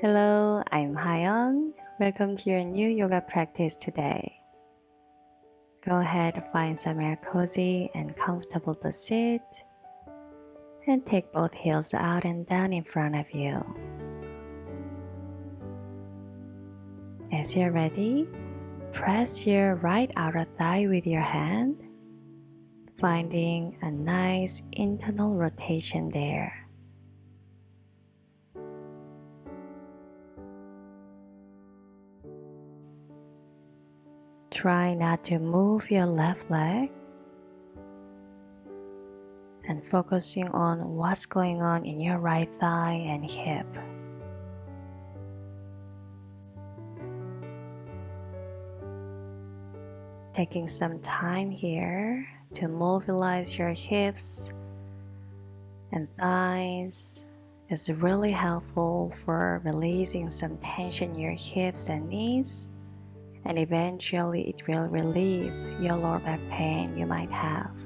Hello, I'm Hayeon. Welcome to your new yoga practice today. Go ahead, find somewhere cozy and comfortable to sit, and take both heels out and down in front of you. As you're ready, press your right outer thigh with your hand, finding a nice internal rotation there. Try not to move your left leg and focusing on what's going on in your right thigh and hip. Taking some time here to mobilize your hips and thighs is really helpful for releasing some tension in your hips and knees, and eventually it will relieve your lower back pain you might have.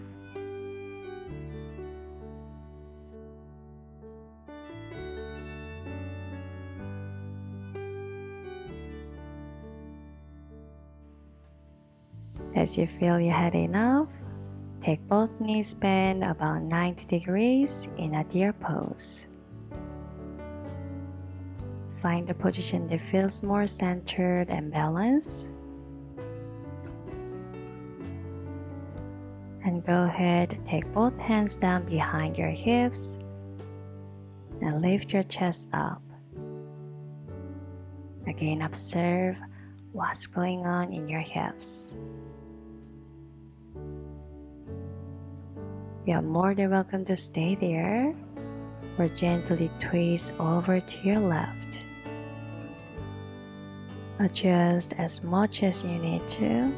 As you feel you had enough, take both knees bent about 90 degrees in a deer pose. Find a position that feels more centered and balanced. And go ahead, take both hands down behind your hips and lift your chest up. Again, observe what's going on in your hips. You are more than welcome to stay there or gently twist over to your left. Adjust as much as you need to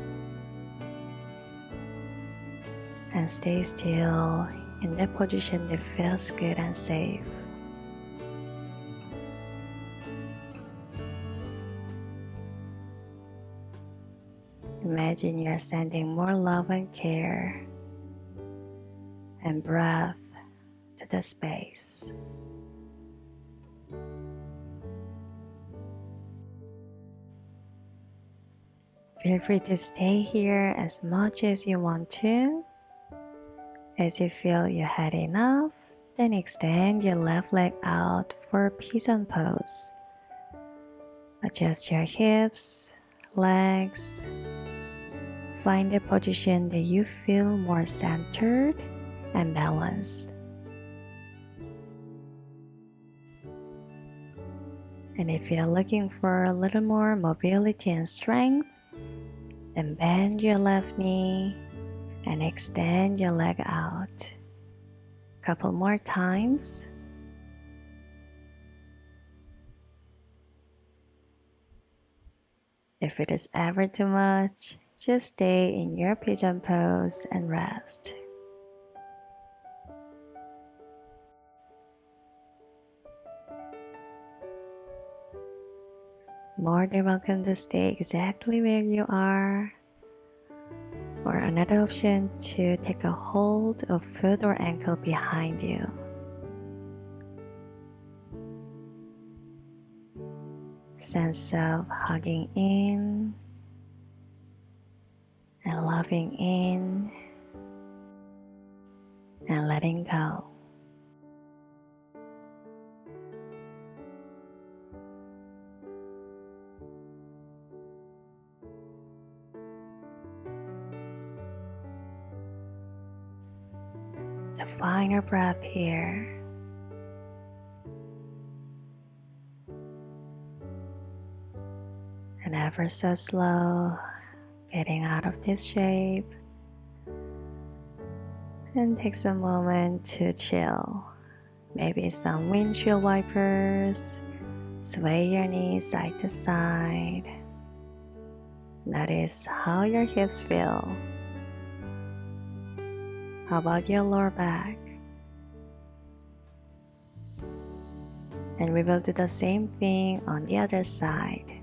and stay still in that position that feels good and safe. Imagine you're sending more love and care and breath to the space. Feel free to stay here as much as you want to. As you feel you had enough, then extend your left leg out for Pigeon Pose. Adjust your hips, legs. Find a position that you feel more centered and balanced. And if you're looking for a little more mobility and strength, then bend your left knee and extend your leg out. Couple more times. If it is ever too much, just stay in your pigeon pose and rest. More than welcome to stay exactly where you are. Or another option to take a hold of foot or ankle behind you. Sense of hugging in and loving in and letting go. The final breath here. And ever so slow, getting out of this shape. And take some moment to chill. Maybe some windshield wipers. Sway your knees side to side. Notice how your hips feel. How about your lower back? And we will do the same thing on the other side.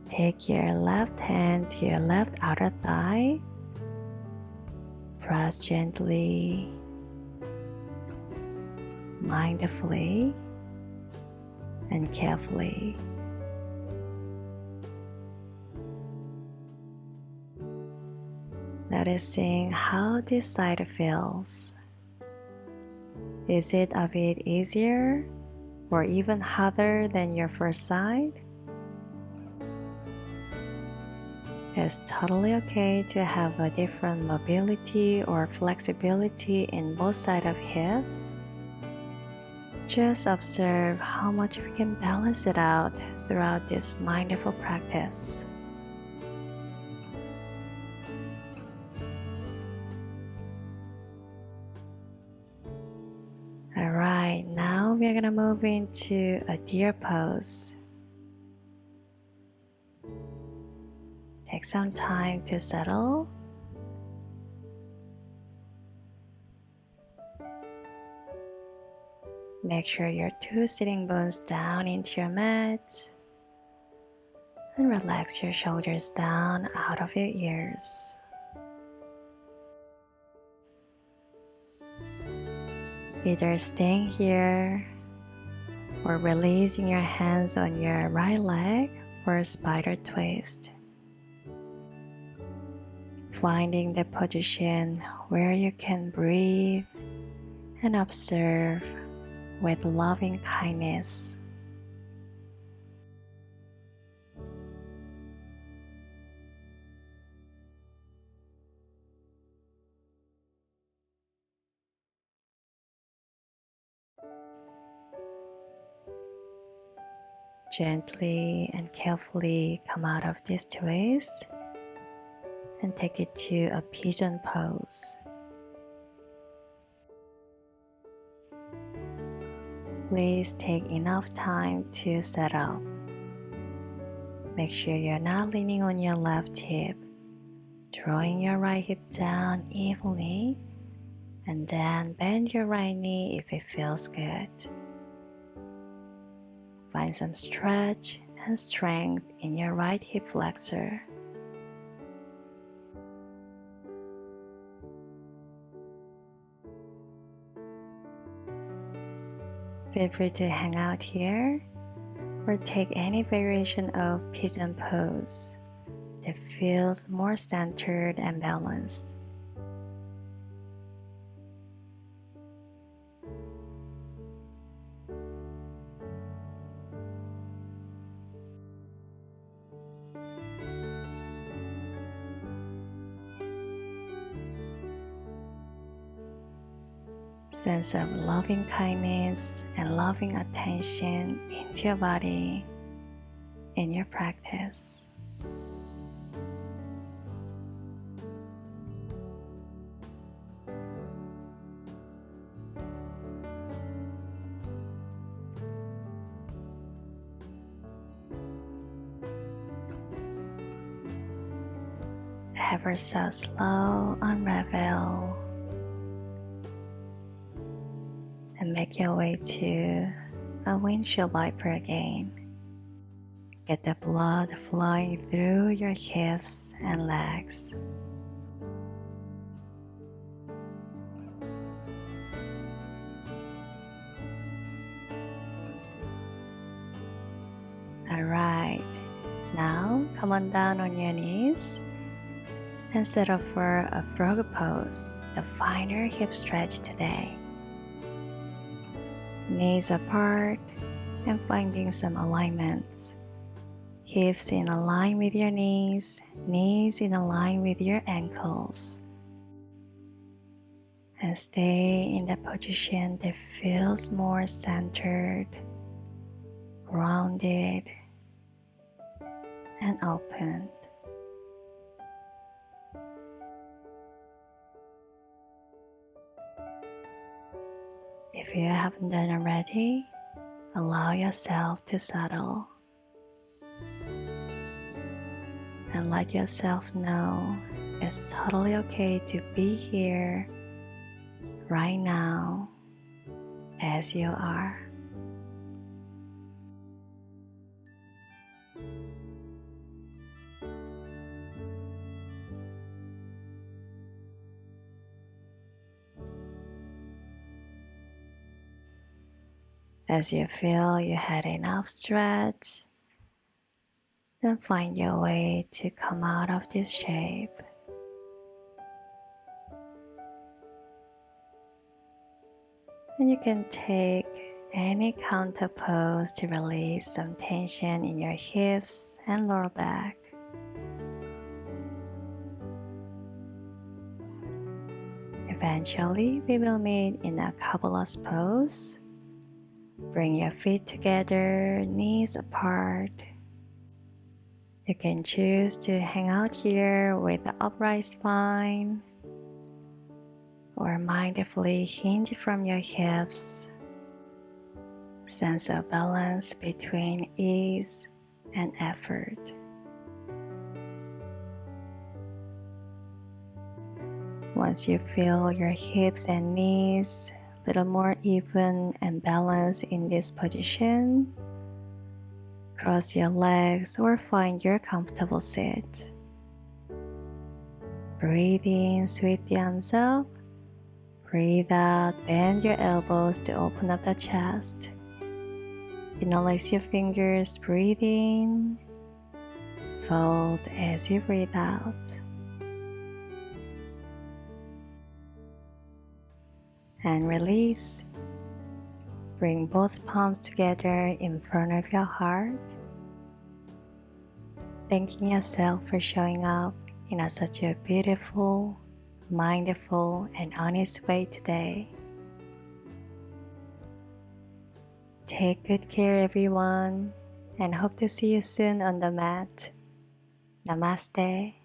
Take your left hand to your left outer thigh. Press gently, mindfully, and carefully. Noticing how this side feels. Is it a bit easier or even harder than your first side? It's totally okay to have a different mobility or flexibility in both sides of hips. Just observe how much we can balance it out throughout this mindful practice. Alright, now we're gonna move into a deer pose. Take some time to settle. Make sure your two sitting bones down into your mat. And relax your shoulders down out of your ears. Either staying here or releasing your hands on your right leg for a spider twist. Finding the position where you can breathe and observe with loving kindness. Gently and carefully come out of this twist and take it to a pigeon pose. Please take enough time to set up. Make sure you're not leaning on your left hip, drawing your right hip down evenly, and then bend your right knee if it feels good. Find some stretch and strength in your right hip flexor. Feel free to hang out here or take any variation of Pigeon Pose that feels more centered and balanced. Sense of loving kindness and loving attention into your body in your practice. Ever so slow, unravel and make your way to a windshield wiper again. Get the blood flowing through your hips and legs. Alright, now come on down on your knees and set up for a frog pose, the final hip stretch today. Knees apart and finding some alignments. Hips in a line with your knees, knees in a line with your ankles. And stay in the position that feels more centered, grounded, and opened. If you haven't done already, allow yourself to settle and let yourself know it's totally okay to be here right now as you are. As you feel you had enough stretch, then find your way to come out of this shape. And you can take any counter pose to release some tension in your hips and lower back. Eventually, we will meet in a Kabbalah's pose. Bring your feet together, knees apart. You can choose to hang out here with the upright spine, or mindfully hinge from your hips. Sense a balance between ease and effort. Once you feel your hips and knees a little more even and balanced in this position, cross your legs or find your comfortable seat. Breathe in, sweep the arms up. Breathe out, bend your elbows to open up the chest. Interlace your fingers, breathe in. Fold as you breathe out. And release. Bring both palms together in front of your heart. Thanking yourself for showing up in such a beautiful, mindful, and honest way today. Take good care, everyone, and hope to see you soon on the mat. Namaste.